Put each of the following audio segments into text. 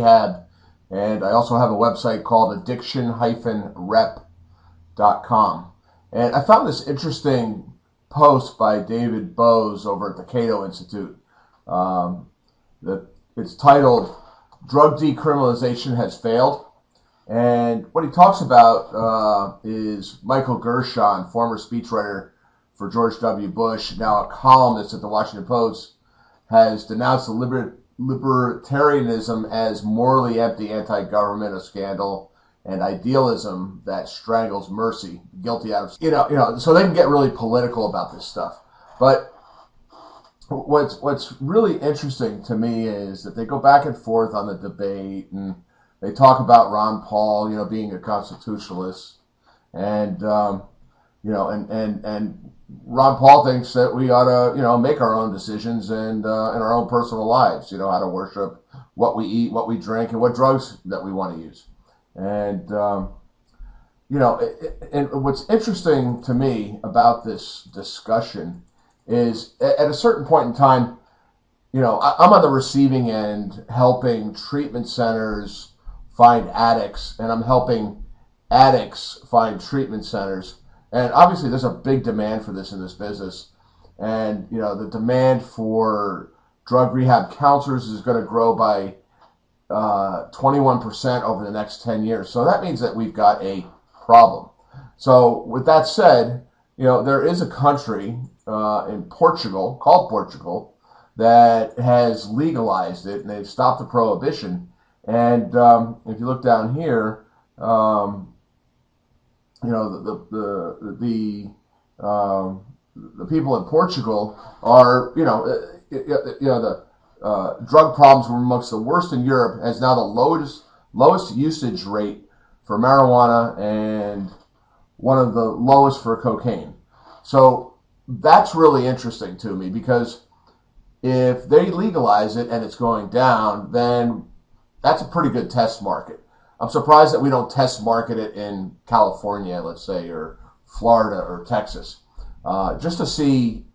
rehab. And I also have a website called addiction-rep.com. And I found this interesting post by David Bowes over at the Cato Institute. It's titled, "Drug Decriminalization Has Failed." And what he talks about is Michael Gershon, former speechwriter for George W. Bush, now a columnist at the Washington Post, has denounced the libertarianism as morally empty anti-government, a scandal, and idealism that strangles mercy, guilty out of, so they can get really political about this stuff. But what's really interesting to me is that they go back and forth on the debate, and they talk about Ron Paul, being a constitutionalist, and and Ron Paul thinks that we ought to, make our own decisions and in our own personal lives, how to worship, what we eat, what we drink, and what drugs that we want to use. And, and what's interesting to me about this discussion is at a certain point in time, I'm on the receiving end helping treatment centers find addicts, and I'm helping addicts find treatment centers. And obviously there's a big demand for this in this business. And, the demand for drug rehab counselors is going to grow by 21% over the next 10 years. So that means that we've got a problem. So with that said, there is a country in Portugal, called Portugal, that has legalized it, and they've stopped the prohibition. And if you look down here, the people in Portugal are, the drug problems were amongst the worst in Europe, has now the lowest usage rate for marijuana and one of the lowest for cocaine. So that's really interesting to me, because if they legalize it and it's going down, then that's a pretty good test market. I'm surprised that we don't test market it in California, let's say, or Florida or Texas, just to see,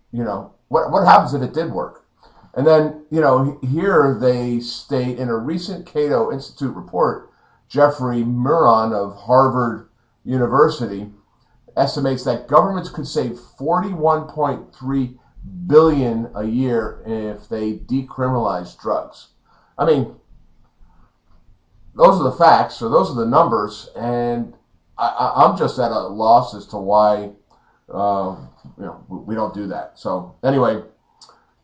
what happens if it did work. And then, here they state in a recent Cato Institute report, Jeffrey Muron of Harvard University estimates that governments could save $41.3 billion a year if they decriminalize drugs. I mean, those are the facts, or those are the numbers, and I'm just at a loss as to why we don't do that. So anyway,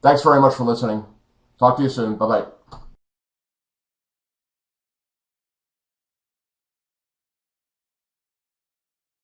thanks very much for listening. Talk to you soon. Bye-bye.